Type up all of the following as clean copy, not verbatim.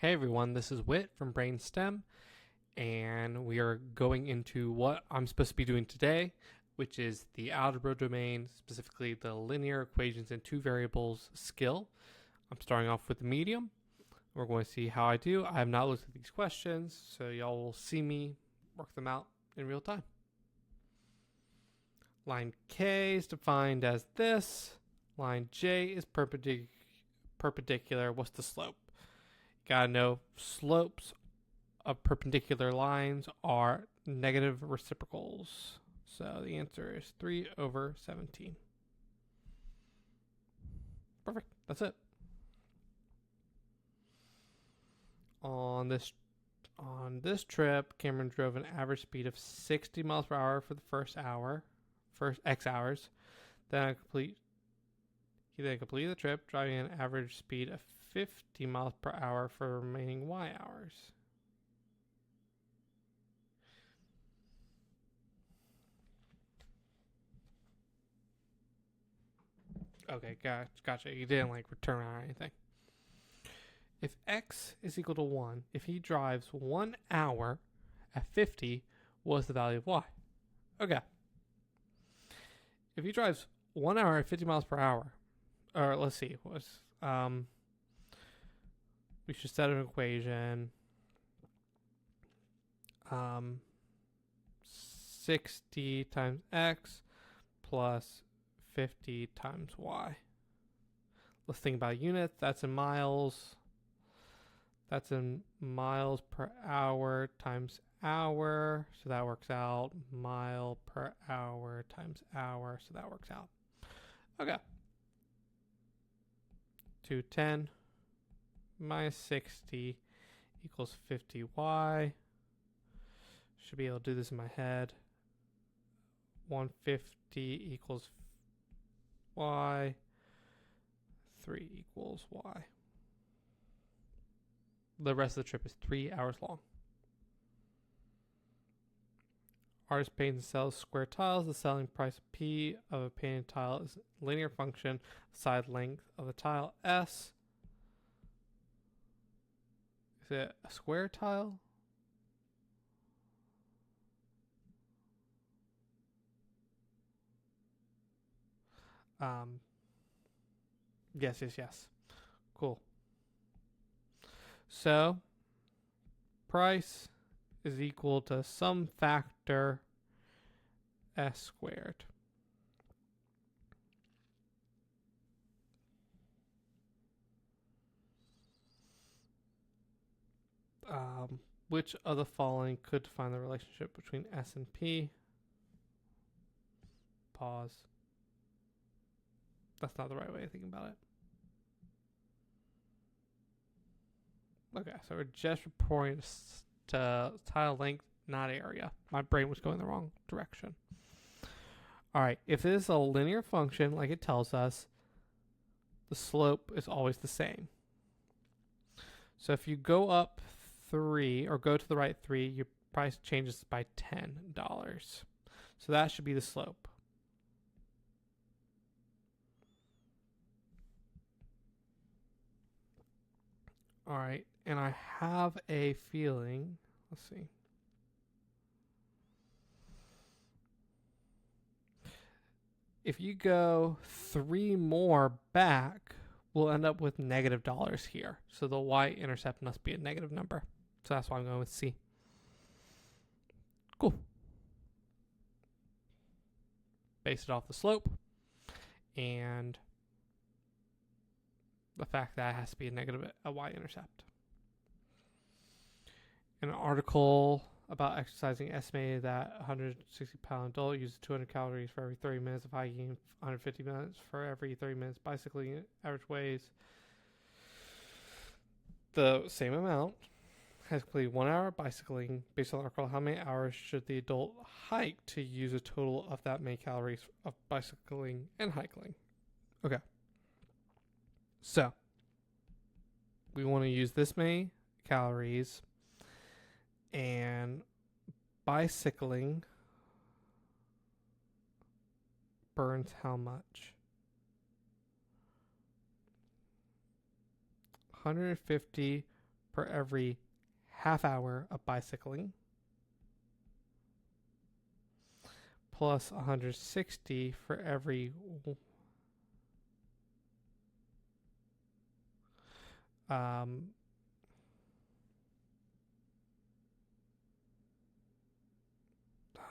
Hey everyone, this is Wit from Brainstem, and we are going into what I'm supposed to be doing today, which is the algebra domain, specifically the linear equations in two variables skill. I'm starting off with the medium. We're going to see how I do. I have not looked at these questions, so y'all will see me work them out in real time. Line K is defined as this. Line J is perpendicular. What's the slope? Gotta know slopes of perpendicular lines are negative reciprocals. So the answer is 3 over 17. Perfect. That's it. On this trip, Cameron drove an average speed of 60 miles per hour for the first X hours. He then completed the trip, driving an average speed of 50 miles per hour for the remaining Y hours. Okay, gotcha. You didn't return or anything. If X is equal to 1, if he drives 1 hour at 50, what's the value of Y? Okay. If he drives 1 hour at 50 miles per hour, or let's see, we should set an equation. 60 times X plus 50 times Y. Let's think about units. That's in miles. That's in miles per hour times hour. So that works out. Mile per hour times hour. So that works out. Okay. 210 minus 60 equals 50Y. Should be able to do this in my head. 150 equals Y. 3 equals Y. The rest of the trip is 3 hours long. Artist paints and sells square tiles. The selling price of P of a painted tile is a linear function. Side length of the tile S. Is it a square tile? Yes. Cool. So, price is equal to some factor S squared. Which of the following could define the relationship between S and P? Pause. That's not the right way of thinking about it. Okay, so we're just reporting to tile length, not area. My brain was going the wrong direction. All right, if it is a linear function, like it tells us, the slope is always the same. So if you go up 3 or go to the right 3, your price changes by $10. So that should be the slope. All right, and I have a feeling, let's see. If you go 3 more back, we'll end up with negative dollars here. So the y-intercept must be a negative number. So that's why I'm going with C. Cool. Base it off the slope and the fact that it has to be a y-intercept. In an article about exercising estimated that a 160-pound adult uses 200 calories for every 30 minutes of hiking, 150 minutes for every 30 minutes bicycling, average weighs the same amount, has completed 1 hour bicycling. Based on the article, how many hours should the adult hike to use a total of that many calories of bicycling and hiking? Okay. So, we want to use this many calories, and bicycling burns how much? 150 per every half hour of bicycling, plus 160 for every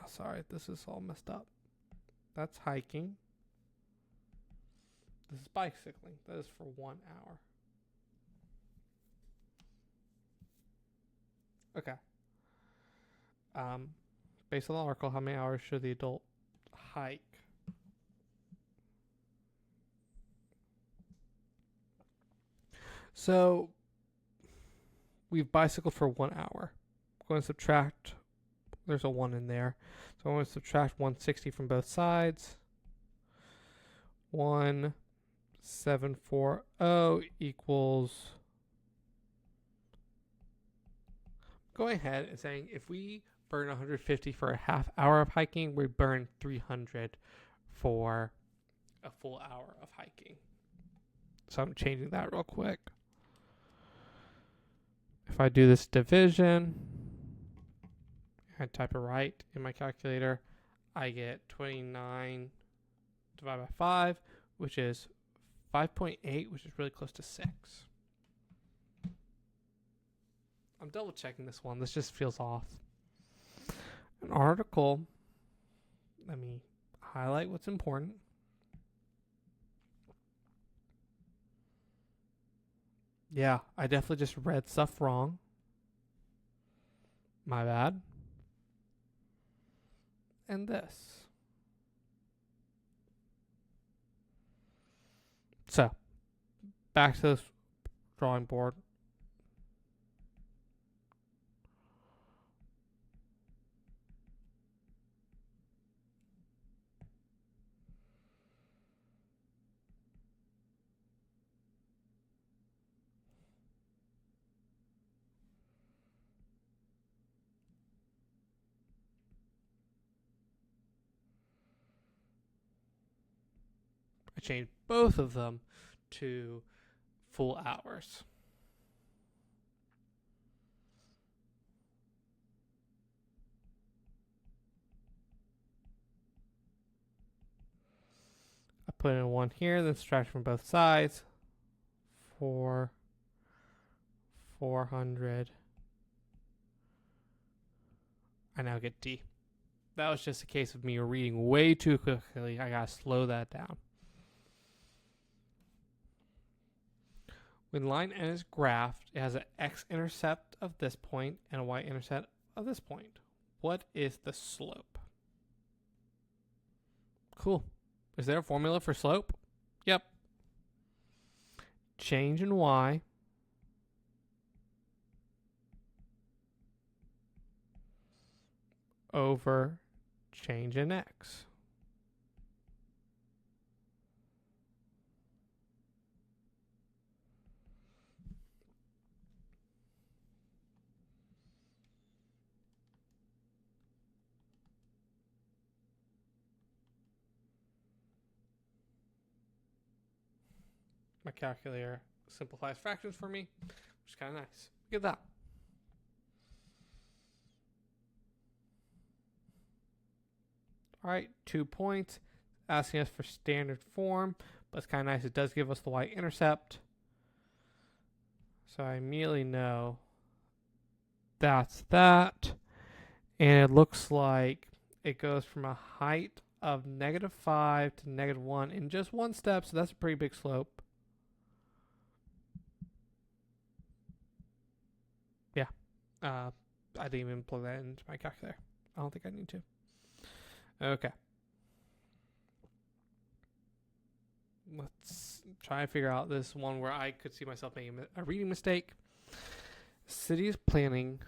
sorry, this is all messed up. That's hiking. This is bicycling. That is for 1 hour. Okay. Based on the article, how many hours should the adult hike? So we've bicycled for 1 hour. I'm going to subtract. There's a 1 in there. So I'm going to subtract 160 from both sides. 1740 equals. Going ahead and saying if we burn 150 for a half hour of hiking, we burn 300 for a full hour of hiking. So I'm changing that real quick. If I do this division, I type it right in my calculator, I get 29 divided by 5, which is 5.8, which is really close to 6. I'm double checking this one. This just feels off. An article, let me highlight what's important. Yeah, I definitely just read stuff wrong. My bad. And this. So, back to this drawing board. I changed both of them to full hours. I put in 1 here, then subtract from both sides. 400. I now get D. That was just a case of me reading way too quickly. I gotta slow that down. When line n is graphed, it has an x-intercept of this point and a y-intercept of this point. What is the slope? Cool. Is there a formula for slope? Yep. Change in y over change in x. My calculator simplifies fractions for me, which is kind of nice. Look at that. All right, 2 points. Asking us for standard form, but it's kind of nice. It does give us the y-intercept. So I immediately know that's that. And it looks like it goes from a height of -5 to -1 in just 1 step. So that's a pretty big slope. Yeah. I didn't even plug that into my calculator. I don't think I need to. Okay. Let's try and figure out this one where I could see myself making a reading mistake. City is planning.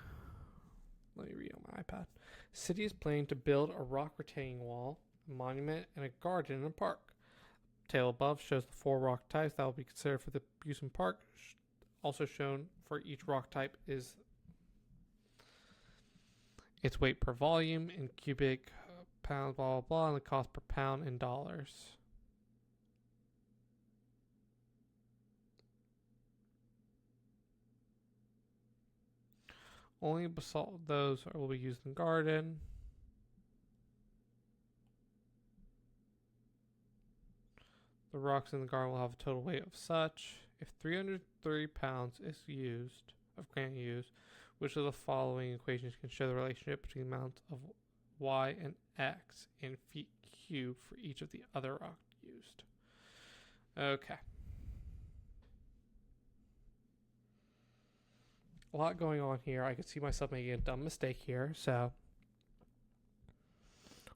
Let me read on my iPad. City is planning to build a rock retaining wall, a monument, and a garden in a park. Table above shows the 4 rock types that will be considered for the use in park. Also shown for each rock type is its weight per volume in cubic pounds, blah, blah, blah, and the cost per pound in dollars. Only basalt, those will be used in garden. The rocks in the garden will have a total weight of such. If 330 pounds is used, of granite used, which of the following equations can show the relationship between the amount of y and x in feet cubed for each of the other rocks used? Okay. A lot going on here. I could see myself making a dumb mistake here. So,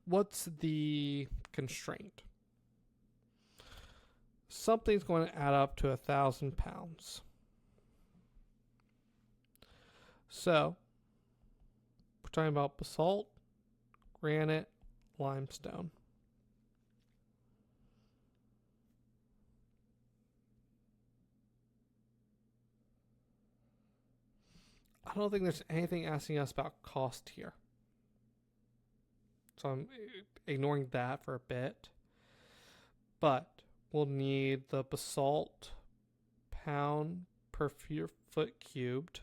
what's the constraint? Something's going to add up to 1,000 pounds. So, we're talking about basalt, granite, limestone. I don't think there's anything asking us about cost here. So I'm ignoring that for a bit. But we'll need the basalt pound per foot cubed.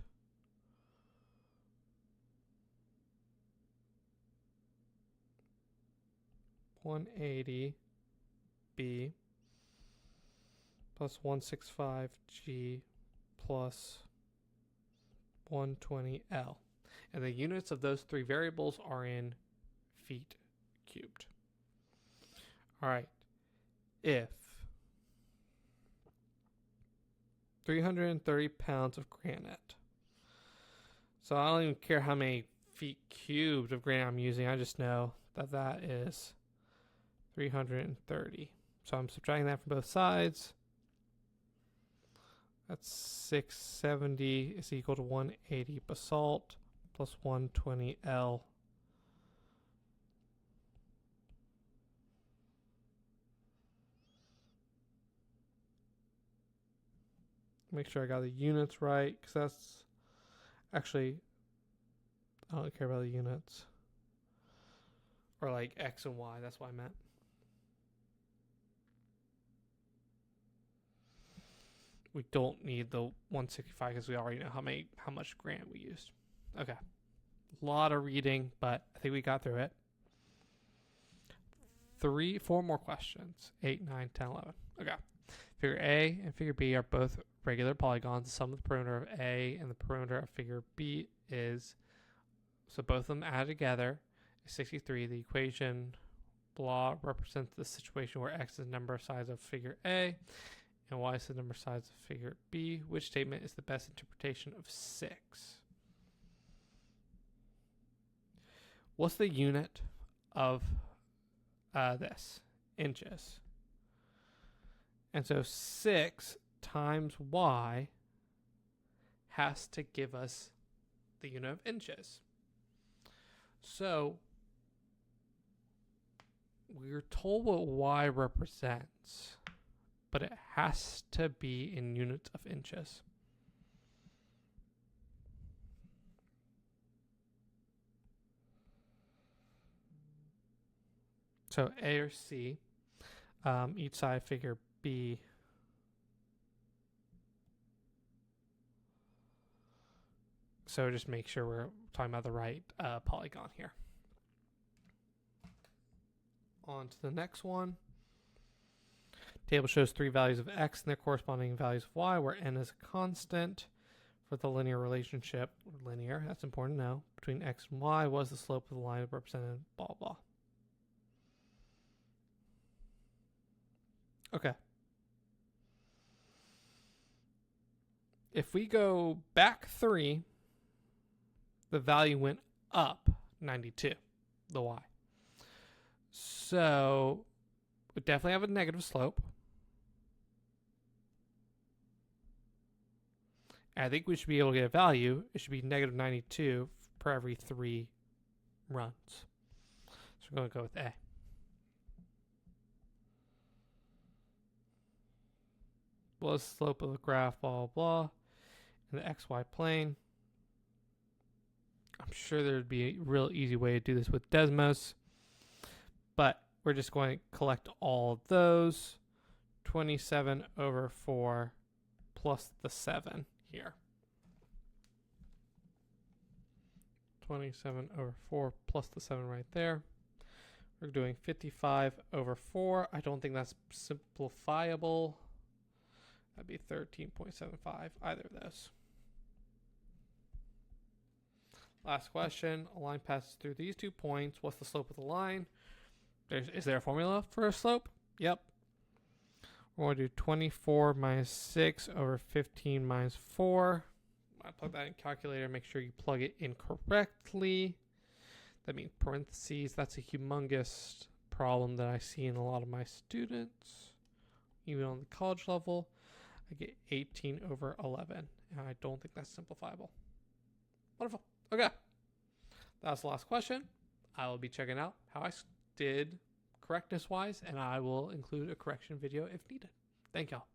(180) B plus 165 G plus 120 L. And the units of those three variables are in feet cubed. All right. If 330 pounds of granite. So I don't even care how many feet cubed of granite I'm using. I just know that that is 330. So I'm subtracting that from both sides. That's 670 is equal to 180 basalt plus 120 L. Make sure I got the units right, because that's actually, I don't care about the units. Or like X and Y, that's what I meant. We don't need the 165 because we already know how much granite we used. Okay. A lot of reading, but I think we got through it. 4 more questions. 8, 9, 10, 11. Okay. Figure A and figure B are both regular polygons. The sum of the perimeter of A and the perimeter of figure B is, so both of them added together is 63. The equation blah represents the situation where X is the number of sides of figure A and Y is the number of sides of figure B. Which statement is the best interpretation of 6? What's the unit of this? Inches. And so 6 times Y has to give us the unit of inches. So we're told what Y represents, but it has to be in units of inches. So A or C, each side figure B. So just make sure we're talking about the right polygon here. On to the next one. Table shows 3 values of X and their corresponding values of Y, where N is a constant. For the linear relationship, linear, that's important to know, between X and Y was the slope of the line represented blah, blah. Okay. If we go back 3, the value went up 92, the Y. So we definitely have a negative slope. I think we should be able to get a value. It should be negative 92 per every 3 runs. So we're going to go with A. Well, the slope of the graph, blah, blah, blah, in the XY plane. I'm sure there would be a real easy way to do this with Desmos, but we're just going to collect all of those. 27 over 4 plus the 7 here. 27 over 4 plus the 7 right there. We're doing 55 over 4. I don't think that's simplifiable. That'd be 13.75, either of those. Last question. A line passes through these 2 points. What's the slope of the line? Is there a formula for a slope? Yep. We're going to do 24 minus 6 over 15 minus 4. I plug that in calculator. Make sure you plug it in correctly. That means parentheses. That's a humongous problem that I see in a lot of my students. Even on the college level, I get 18 over 11. And I don't think that's simplifiable. Wonderful. Okay. That's the last question. I will be checking out how I did correctness-wise, and I will include a correction video if needed. Thank y'all.